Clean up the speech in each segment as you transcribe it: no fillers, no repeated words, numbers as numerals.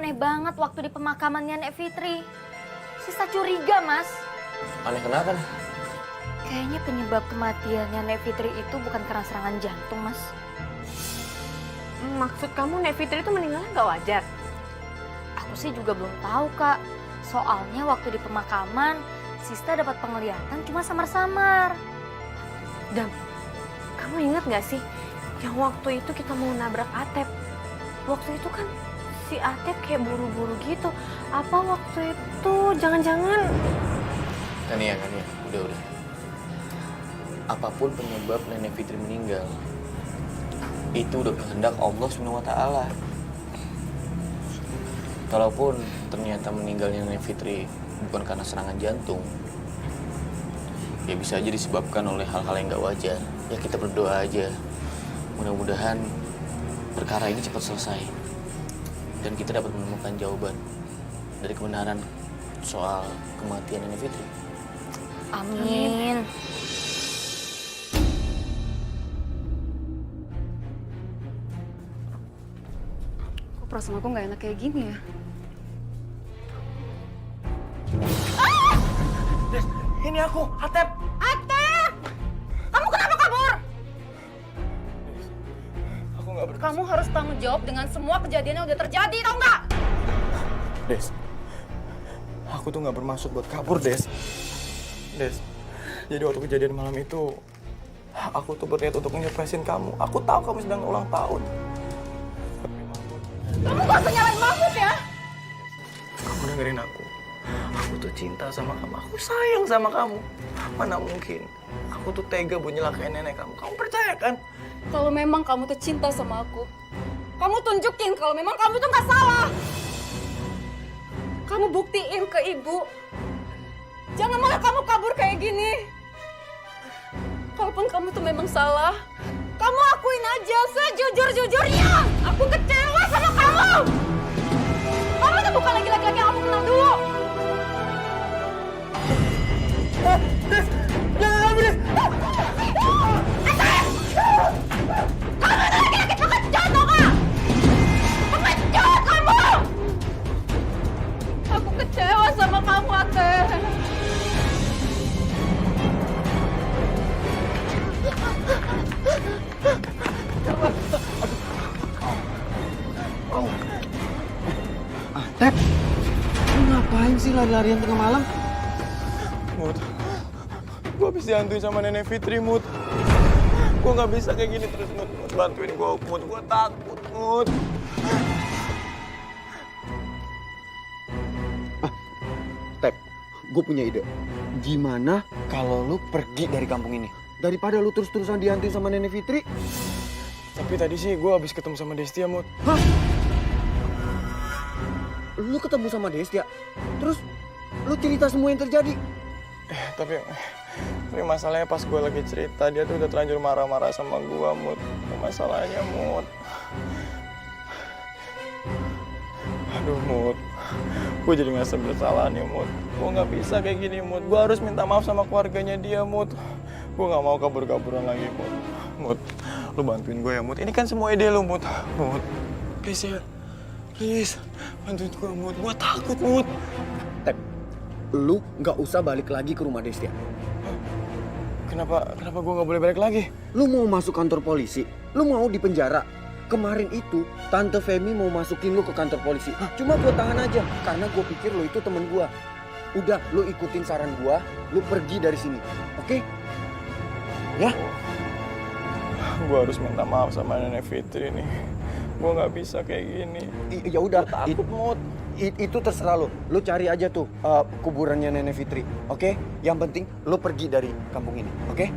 aneh banget waktu di pemakamannya Nek Fitri. Sista curiga, Mas. Aneh kenapa nih? Kayaknya penyebab kematiannya Nek Fitri itu bukan karena serangan jantung, Mas. Maksud kamu Nek Fitri itu meninggalnya nggak wajar? Aku sih juga belum tahu, Kak. Soalnya waktu di pemakaman, Sista dapat penglihatan cuma samar-samar. Dam, kamu ingat nggak sih yang waktu itu kita mau nabrak Atep? Waktu itu kan si Atep kayak buru-buru gitu. Apa waktu itu jangan-jangan... Kania, udah. Apapun penyebab Nenek Fitri meninggal, itu udah kehendak Allah SWT. Kalaupun ternyata meninggalnya Nenek Fitri bukan karena serangan jantung, ya bisa aja disebabkan oleh hal-hal yang gak wajar. Ya kita berdoa aja, mudah-mudahan perkara ini cepat selesai dan kita dapat menemukan jawaban dari kebenaran soal kematian Nenek Fitri. Amin. Kok perasaan aku nggak enak kayak gini ya? Des, ini aku, Atep. Atep! Kamu kenapa kabur? Aku nggak bermaksud. Kamu harus tanggung jawab dengan semua kejadian yang udah terjadi, tau nggak? Des, aku tuh nggak bermaksud buat kabur, Des. Des, jadi waktu kejadian malam itu, aku tuh berniat untuk ngepresin kamu. Aku tahu kamu sedang ulang tahun. Kamu gak usah nyalain Mahmud ya? Kamu dengerin aku. Aku tuh cinta sama kamu. Aku sayang sama kamu. Mana mungkin aku tuh tega buat nyelakain nenek kamu. Kamu percaya kan? Kalau memang kamu tuh cinta sama aku, kamu tunjukin kalau memang kamu tuh nggak salah. Kamu buktiin ke ibu. Jangan malah kamu kabur kayak gini. Kalaupun kamu tuh memang salah, kamu akuin aja sejujur-jujurnya. Aku kecewa sama kamu. Kamu tuh bukan lagi laki-laki yang aku kenal dulu. Des, jangan ambil, Des. Kamu tuh laki-laki pengecut, tau gak? Pengecut kamu! Aku kecewa sama kamu, Ate. Tep, lu ngapain sih lari-larian tengah malam? Mut, gua habis dihantui sama nenek Fitri, Mut. Gua nggak bisa kayak gini terus, Mut. Mut, bantuin gua, Mut. Gua takut, Mut. Tep, gue punya ide. Gimana kalau lu pergi dari kampung ini? Daripada lu terus-terusan dihantui sama Nenek Fitri. Tapi tadi sih gua habis ketemu sama Destia, Mut. Hah? Lu ketemu sama Destia? Terus lu cerita semua yang terjadi? Tapi masalahnya pas gue lagi cerita, dia tuh udah terlanjur marah-marah sama gue, Mut. Masalahnya, Mut. Aduh, Mut. Gue jadi ngerasa bersalah nih, Mut. Gue nggak bisa kayak gini, Mut. Gue harus minta maaf sama keluarganya dia, Mut. Gue nggak mau kabur-kaburan lagi, Mut. Mut, lu bantuin gue ya, Mut. Ini kan semua ide lu, Mut. Mut, please ya. Please, bantuin gue, Mut. Gue takut, Mut. Tep, lu nggak usah balik lagi ke rumah Destia. Kenapa gue nggak boleh balik lagi? Lu mau masuk kantor polisi? Lu mau di penjara? Kemarin itu, Tante Femi mau masukin lu ke kantor polisi. Cuma gue tahan aja, karena gue pikir lu itu temen gue. Udah, lu ikutin saran gue, lu pergi dari sini. Oke? Ya? Gue harus minta maaf sama Nenek Fitri nih. Gue nggak bisa kayak gini. Ya udah, Takut, Mut. itu terserah lu. Lu cari aja tuh kuburannya Nenek Fitri. Oke? Yang penting, lu pergi dari kampung ini. Oke?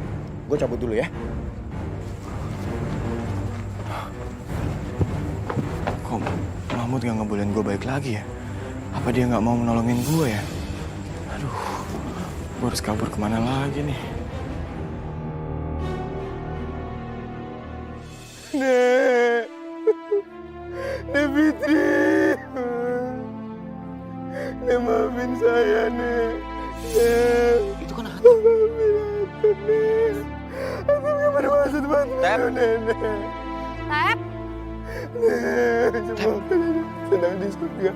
Gue cabut dulu ya. Kok Mahmud gak ngebolehin gue balik lagi ya? Apa dia gak mau menolongin gue ya? Aduh, gue harus kabur kemana lagi nih? Nek! Nek Fitri! Nek, maafin saya, Nek. Nek! Itu kan Ate. Maafin aku, Nek. Aku gak bermaksud bantuin lu, Nenek. Tep, Senang di surga.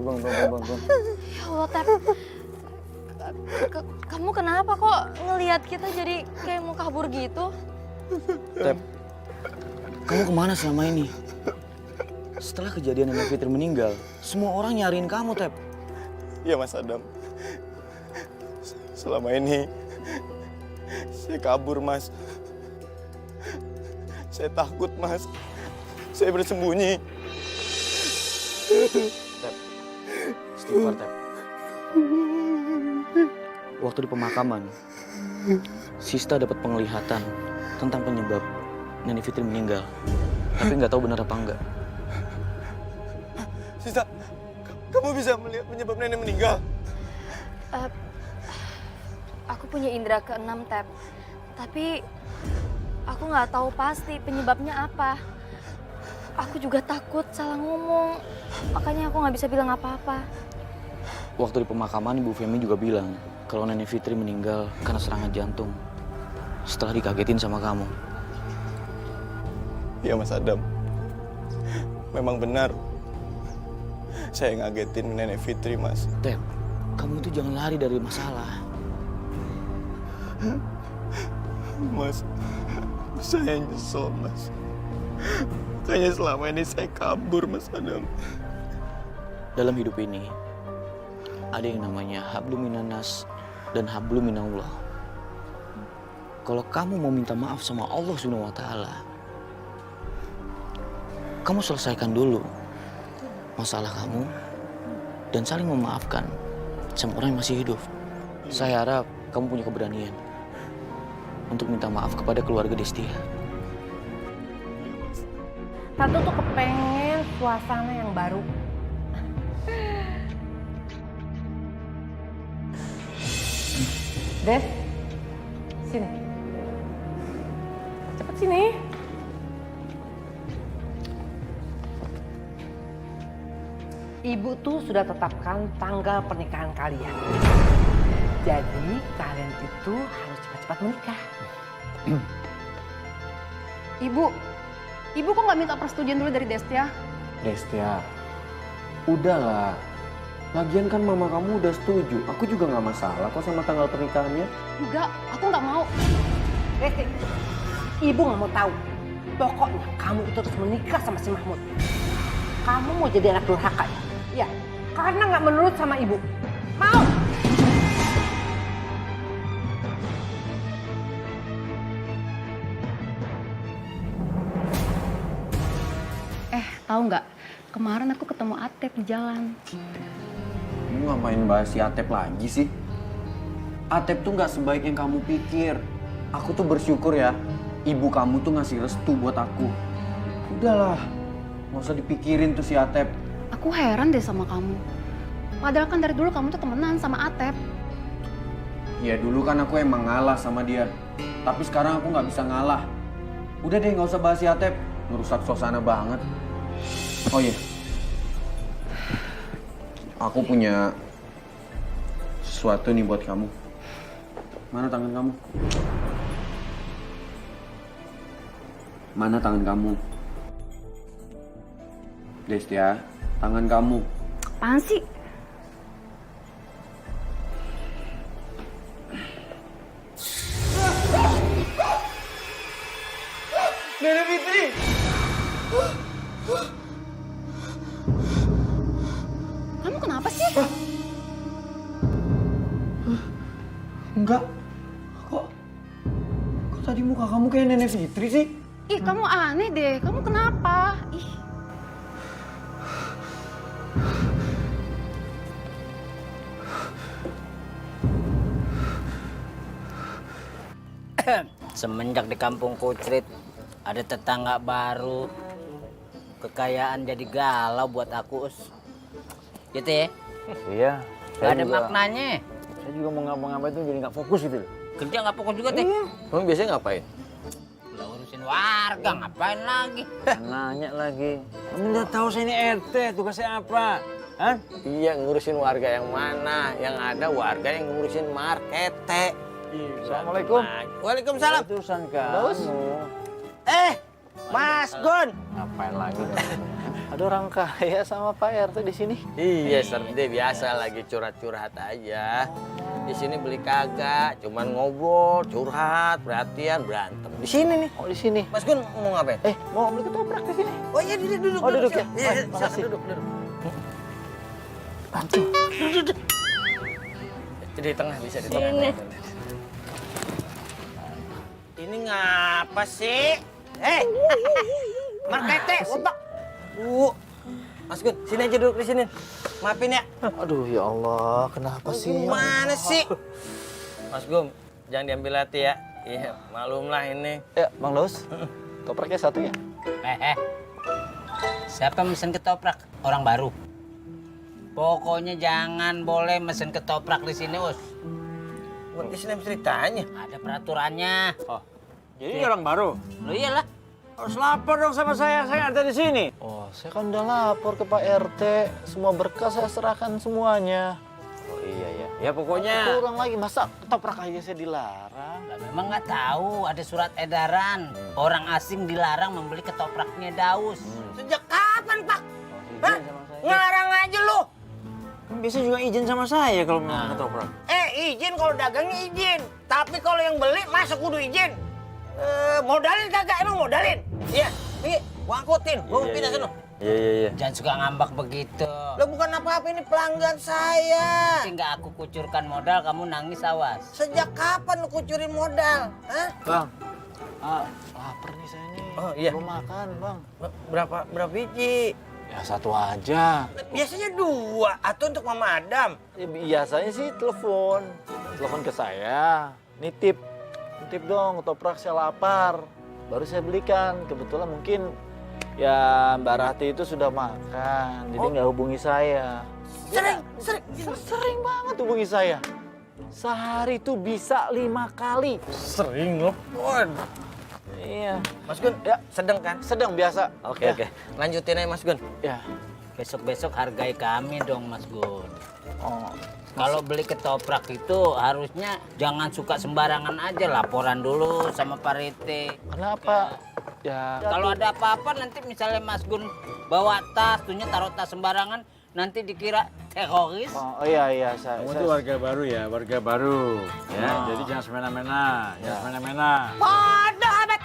Bang. Ya Allah, Tep. Kamu kenapa kok ngelihat kita jadi kayak mau kabur gitu? Tep, kamu kemana selama ini? Setelah kejadian Nenek Fitri meninggal, semua orang nyariin kamu, Tep. Iya Mas Adam. Selama ini saya kabur, Mas. Saya takut, Mas. Saya bersembunyi. Tep, istighfar, Tep. Waktu di pemakaman, Sista dapat penglihatan tentang penyebab Nenek Fitri meninggal. Tapi nggak tahu benar apa enggak. Sista, kamu bisa melihat penyebab nenek meninggal? Aku punya indera keenam, Tep. Tapi aku nggak tahu pasti penyebabnya apa. Aku juga takut salah ngomong. Makanya aku nggak bisa bilang apa-apa. Waktu di pemakaman, Ibu Femi juga bilang kalau Nenek Fitri meninggal karena serangan jantung. Setelah dikagetin sama kamu. Iya Mas Adam. Memang benar. Saya ngagetin Nenek Fitri, Mas. Tep, kamu itu jangan lari dari masalah. Mas, saya nyesel, Mas. Kayaknya selama ini saya kabur, Mas Adam. Dalam hidup ini, ada yang namanya hablum minanas dan hablum minallah. Kalau kamu mau minta maaf sama Allah SWT, kamu selesaikan dulu masalah kamu dan saling memaafkan sama orang yang masih hidup. Saya harap kamu punya keberanian untuk minta maaf kepada keluarga Destia. Tante tuh kepengen suasana yang baru. Des, sini. Cepet sini. Ibu tuh sudah tetapkan tanggal pernikahan kalian. Jadi kalian itu harus cepat-cepat menikah. Ibu kok nggak minta persetujuan dulu dari Destia? Destia, udahlah. Lagian kan mama kamu udah setuju. Aku juga nggak masalah kok sama tanggal pernikahannya. Enggak, aku nggak mau. Resti, ibu nggak mau tahu. Pokoknya kamu itu harus menikah sama si Mahmud. Kamu mau jadi anak durhaka ya? Iya, karena nggak menurut sama ibu. Mau? Tahu nggak? Kemarin aku ketemu Atep di jalan. Kamu ngapain bahas si Atep lagi sih? Atep tuh nggak sebaik yang kamu pikir. Aku tuh bersyukur ya, ibu kamu tuh ngasih restu buat aku. Udahlah, nggak usah dipikirin tuh si Atep. Aku heran deh sama kamu. Padahal kan dari dulu kamu tuh temenan sama Atep. Ya dulu kan aku emang ngalah sama dia. Tapi sekarang aku nggak bisa ngalah. Udah deh, nggak usah bahas si Atep. Ngerusak suasana banget. Oh iya, aku punya sesuatu nih buat kamu. Mana tangan kamu? Mana tangan kamu? Destia, tangan kamu. Apaan sih? Nenek Fitri! Kamu kenapa sih? Enggak. Kok tadi muka kamu kayak Nenek Fitri sih? Ih, kamu aneh deh. Kamu kenapa? Ih. Semenjak di kampung Kucrit ada tetangga baru, kekayaan jadi galau buat aku, Us. Gitu ya? Iya. Gak ada maknanya. Saya juga mau ngapa-ngapain tuh jadi nggak fokus gitu loh. Kerja nggak fokus juga deh. Emang biasanya ngapain? Udah urusin warga, ngapain lagi? Nanya lagi. Kamu udah tahu saya ini RT, tugasnya apa? Hah? Iya, ngurusin warga yang mana? Yang ada warga yang ngurusin market. Assalamualaikum. Waalaikumsalam. Urusan kamu. Mas Gun. Ngapain lagi? Ada orang kaya sama Pak RT di sini. Iya, Serde biasa lagi curhat-curhat aja. Di sini beli kagak, cuman ngobrol, curhat, perhatian, berantem. Di sini nih. Oh, di sini. Mas Gun mau ngapain? Mau beli ketoprak di sini. Oh iya, duduk. Oh, duduk ya? Iya, Makasih. silakan duduk. Bantu. Di tengah bisa di tengah. Ini ngapa sih? Markete, otak. Mas Gun, sini aja duduk di sini. Maafin ya. Aduh, ya Allah, kenapa sih? Gimana sih? Mas Gun, jangan diambil hati ya. Iya, maklumlah ini. Ya, Bang Daus. Topraknya satu ya? Siapa mesen ketoprak? Orang baru. Pokoknya jangan boleh mesen ketoprak di sini, Us. Buat di sini ceritanya. Ada peraturannya. Jadi orang baru. Lo iyalah. Harus lapor dong sama saya ada di sini. Oh, saya kan udah lapor ke Pak RT. Semua berkas saya serahkan semuanya. Oh iya ya. Ya pokoknya. Kurang lagi, masa ketoprak aja saya dilarang? Lah memang nggak tahu ada surat edaran. Orang asing dilarang membeli ketopraknya Daus. Sejak kapan, Pak? Hah? Izin sama saya. Ngarang aja lu. Kan biasa juga izin sama saya kalau mau ketoprak. Izin kalau dagangnya izin. Tapi kalau yang beli masa kudu izin? Modalin kagak? Emang modalin? Iya. Nih, gua angkutin. Gua mau pindah sana. Iya. Jangan suka ngambak begitu. Lo bukan apa-apa, ini pelanggan saya. Nanti nggak aku kucurkan modal, kamu nangis awas. Sejak kapan lu kucurin modal? Hah? Bang, lapar nih saya nih. Oh, iya. Belum makan, Bang. Berapa biji? Ya satu aja. Biasanya 2. Atau untuk Mama Adam. Ya, biasanya sih telepon ke saya. Nitip dong, ketoprak saya lapar. Baru saya belikan. Kebetulan mungkin ya Mbak Rati itu sudah makan, jadi nggak hubungi saya. Sering banget hubungi saya. Sehari itu bisa 5 kali. Sering loh. Iya. Mas Gun, Ya. sedang kan? Sedang biasa. Oke. Ya. Lanjutin aja Mas Gun. Ya. Besok-besok hargai kami dong, Mas Gun. Oh. Kalau beli ketoprak itu harusnya jangan suka sembarangan aja, laporan dulu sama Pak Rete. Kenapa? Ya. Kalau ada apa-apa nanti misalnya Mas Gun bawa tas, tuhnya taruh tas sembarangan, nanti dikira teroris. Oh iya saya. Kamu tuh warga baru ya, warga baru. Ya, jadi jangan semena-mena, jangan semena-mena. Bodoh amat.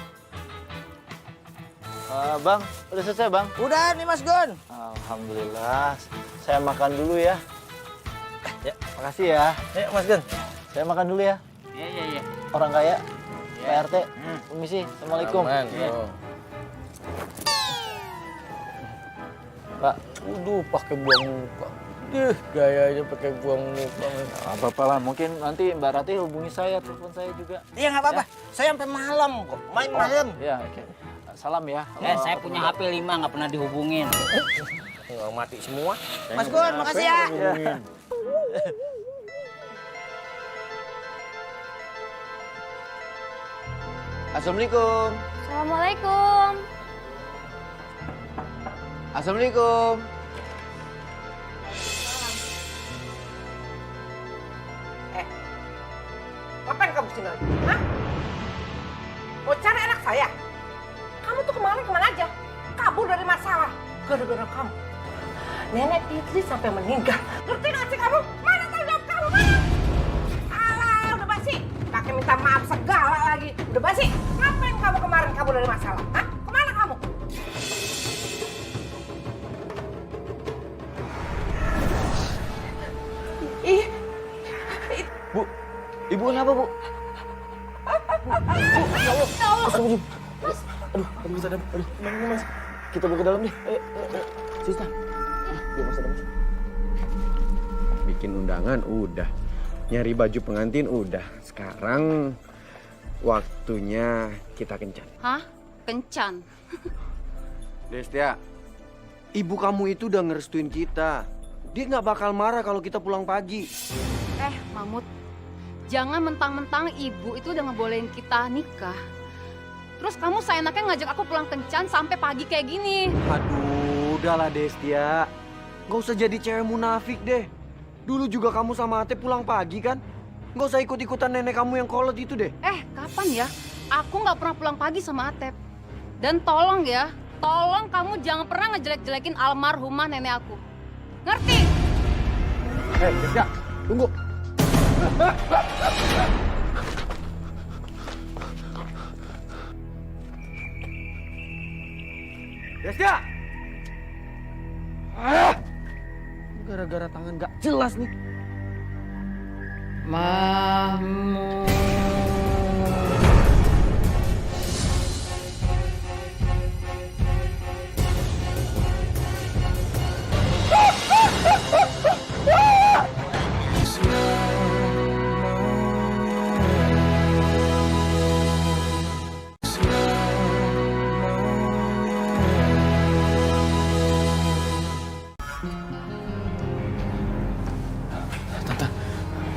Bang, udah selesai, Bang? Udah nih Mas Gun. Alhamdulillah. Saya makan dulu ya. Ya. Makasih ya. Ayo Mas Gun. Saya makan dulu ya. Iya. Orang kaya. Pak RT. Permisi. Assalamualaikum. Aman. Iya. Oh. Pak. Waduh, pakai buang muka. Gayanya pakai buang muka. Apa-apa lah. Mungkin nanti Mbak Rati hubungi saya. Telepon saya juga. Iya nggak apa-apa. Saya sampai malam kok. Main malam. Ya, oke. Salam ya. Saya punya HP 5 nggak pernah dihubungin. Nggak mati semua. Mas Gun, makasih ya. Assalamualaikum. Assalamualaikum. Assalamualaikum. Ngapain kamu sini lagi? Hah? Mau cari anak saya? Kamu tuh kemana aja? Kabur dari masalah. Gara-gara kamu. Nenek Titri sampai meninggal. Ngerti gak sih kamu? Mana tanggung jawab kamu? Mana? Alah, udah basi. Pakai minta maaf segala lagi. Udah basi. Ngapain kamu kemarin kabur dari masalah? Hah? Kemana kamu? Ih, Bu, Ibu kenapa, Bu? Kita buka dalam nih. Ayo. Sista. Biar Mas Adam masuk. Bikin undangan udah. Nyari baju pengantin udah. Sekarang waktunya kita kencan. Hah? Kencan? Destia, ibu kamu itu udah ngerestuin kita. Dia nggak bakal marah kalau kita pulang pagi. Mahmud, jangan mentang-mentang ibu itu udah ngebolehin kita nikah. Terus kamu seenaknya ngajak aku pulang kencan sampai pagi kayak gini. Aduh, udahlah Destia. Nggak usah jadi cewek munafik deh. Dulu juga kamu sama Ate pulang pagi kan? Nggak usah ikut-ikutan nenek kamu yang kolot itu deh. Kapan ya? Aku nggak pernah pulang pagi sama Atep. Dan tolong ya, tolong kamu jangan pernah ngejelek-jelekin almarhumah nenek aku. Ngerti? Desya, tunggu. Desya! Gara-gara tangan gak jelas nih.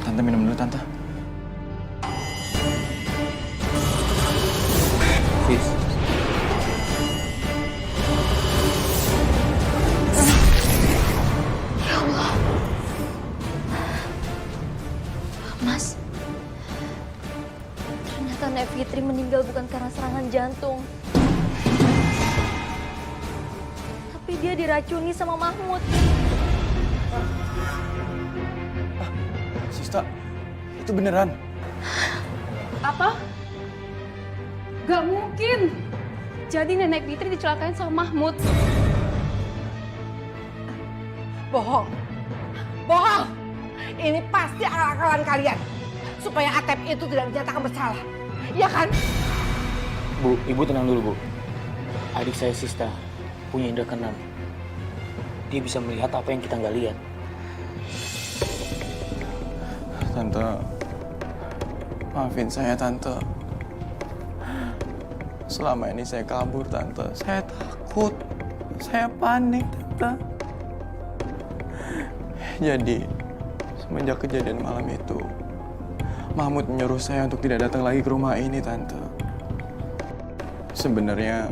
Tante minum dulu, Tante. Fis. Ya Allah. Mas. Ternyata Nek Fitri meninggal bukan karena serangan jantung. Tapi dia diracuni sama Mahmud. Sista, itu beneran? Apa? Gak mungkin. Jadi nenek Fitri dicelakain sama Mahmud. Bohong. Bohong. Ini pasti akal-akalan kalian. Supaya Atep itu tidak dinyatakan bersalah. Iya kan? Bu, Ibu tenang dulu, Bu. Adik saya Sista punya indera keenam. Dia bisa melihat apa yang kita nggak lihat. Tante, maafin saya, Tante. Selama ini saya kabur, Tante. Saya takut. Saya panik, Tante. Jadi, semenjak kejadian malam itu, Mahmud menyuruh saya untuk tidak datang lagi ke rumah ini, Tante. Sebenarnya,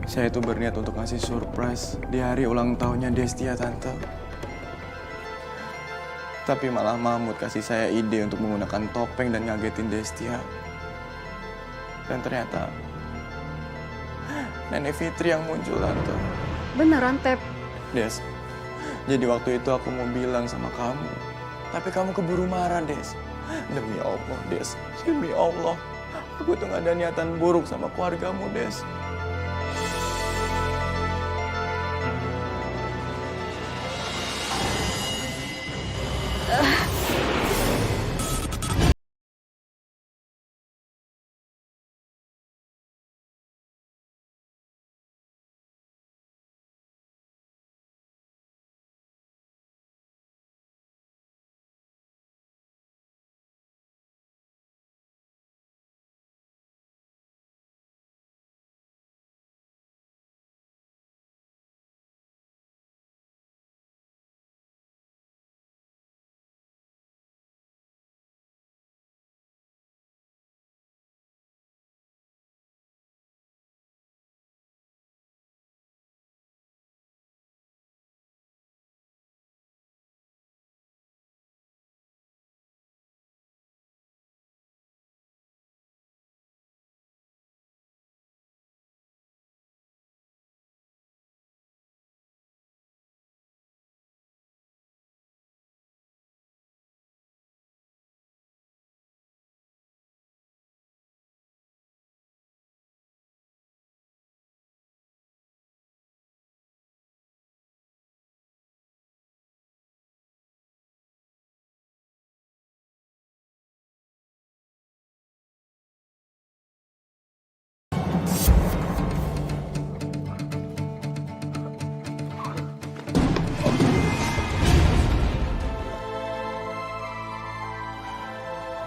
saya itu berniat untuk ngasih surprise di hari ulang tahunnya Destia, Tante. Tapi malah Mahmud kasih saya ide untuk menggunakan topeng dan ngagetin Destia. Dan ternyata Nenek Fitri yang muncul, Tante. Beneran, Tep? Des, jadi waktu itu aku mau bilang sama kamu. Tapi kamu keburu marah, Des. Demi Allah, Des. Demi Allah. Aku tuh gak ada niatan buruk sama keluargamu, Des.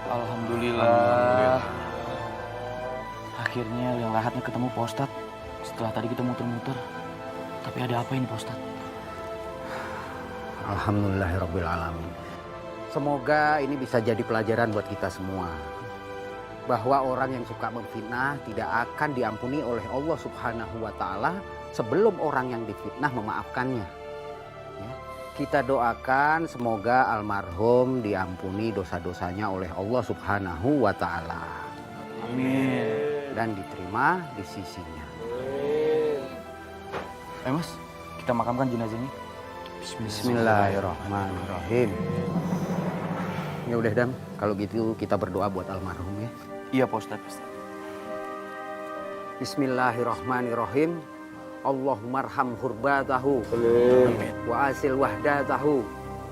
Alhamdulillah. Akhirnya yang lahatnya ketemu Pak Ustadz. Setelah tadi kita muter-muter. Tapi ada apa ini Pak Ustadz? Alhamdulillahirrabbilalamin. Semoga ini bisa jadi pelajaran buat kita semua. Bahwa orang yang suka memfitnah tidak akan diampuni oleh Allah Subhanahu wa Ta'ala sebelum orang yang difitnah memaafkannya. Ya. Kita doakan semoga almarhum diampuni dosa-dosanya oleh Allah Subhanahu wa Ta'ala. Amin. Dan diterima di sisinya. Ayo Mas, kita makamkan jenazahnya. Bismillahirrahmanirrahim. Ya udah Dam, kalau gitu kita berdoa buat almarhum ya. Iya Pak Ustadz. Bismillahirrahmanirrahim. Allahumma arham hurbatahu wa asil wahdatahu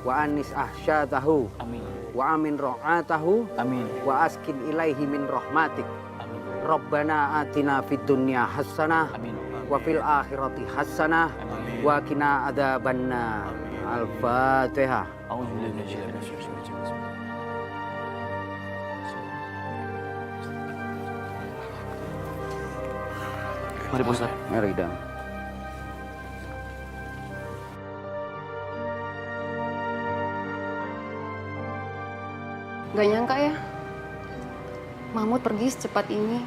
wa anis ahsyatahu Amin. wa amin ro'atahu Amin. wa askin ilaihi min rahmatik. Amin. Rabbana atina fid dunya hasanah Amin. wa fil akhirati hasanah Amin. wa qina adzabannar. Al-Fatihah. A'udzubillahi minasyaitonir rajim. Mari Pak Ustadz. Mari Dam. Gak nyangka ya, Mahmud pergi secepat ini.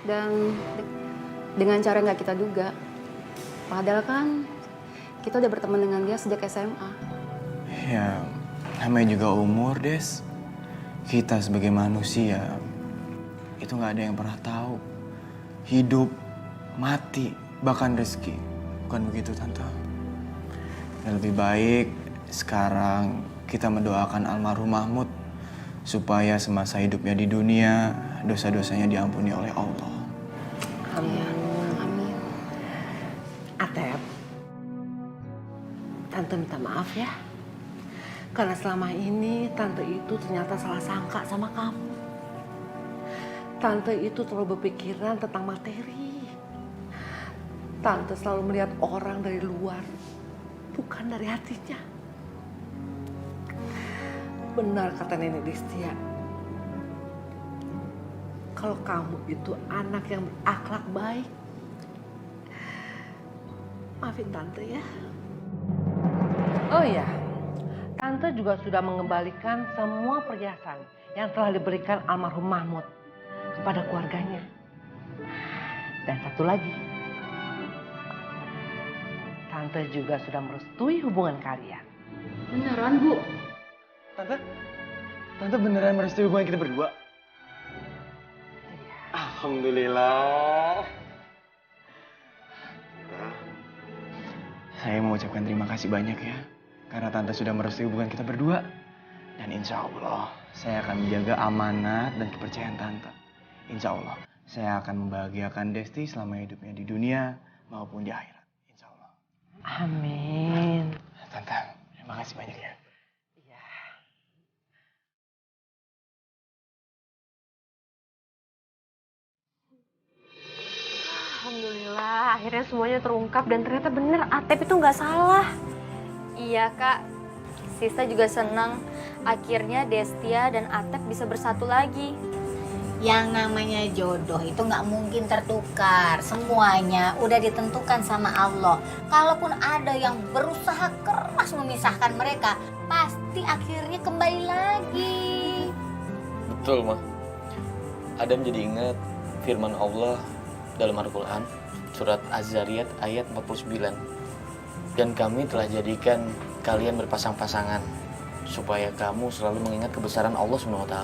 Dan dengan cara yang gak kita duga. Padahal kan kita udah berteman dengan dia sejak SMA. Ya, namanya juga umur, Des. Kita sebagai manusia, itu nggak ada yang pernah tahu. Hidup, mati, bahkan rezeki. Bukan begitu, Tante. Dan lebih baik sekarang kita mendoakan almarhum Mahmud supaya semasa hidupnya di dunia, dosa-dosanya diampuni oleh Allah. Amin. Amin. Atep, Tante minta maaf ya. Karena selama ini Tante itu ternyata salah sangka sama kamu. Tante itu terlalu berpikiran tentang materi. Tante selalu melihat orang dari luar, bukan dari hatinya. Benar kata Nenek Distia. Kalau kamu itu anak yang berakhlak baik. Maafin Tante ya. Oh iya, Tante juga sudah mengembalikan semua perhiasan yang telah diberikan almarhum Mahmud kepada keluarganya. Dan satu lagi, Tante juga sudah merestui hubungan kalian. Beneran, Bu? Tante beneran merestui hubungan kita berdua? Alhamdulillah. Saya mau ucapkan terima kasih banyak ya. Karena Tante sudah merestui hubungan kita berdua. Dan insya Allah, saya akan menjaga amanat dan kepercayaan Tante. Insya Allah, saya akan membahagiakan Desti selama hidupnya di dunia maupun di akhirat. Insya Allah. Amin. Tante, terima kasih banyak ya. Alhamdulillah, akhirnya semuanya terungkap dan ternyata bener Atep itu nggak salah. Iya Kak, Sista juga senang akhirnya Destia dan Atep bisa bersatu lagi. Yang namanya jodoh itu nggak mungkin tertukar. Semuanya udah ditentukan sama Allah. Kalaupun ada yang berusaha keras memisahkan mereka, pasti akhirnya kembali lagi. Betul, Ma. Adam jadi ingat firman Allah dalam Al-Quran, surat Az-Zariyat ayat 49. Dan kami telah jadikan kalian berpasang-pasangan, supaya kamu selalu mengingat kebesaran Allah SWT.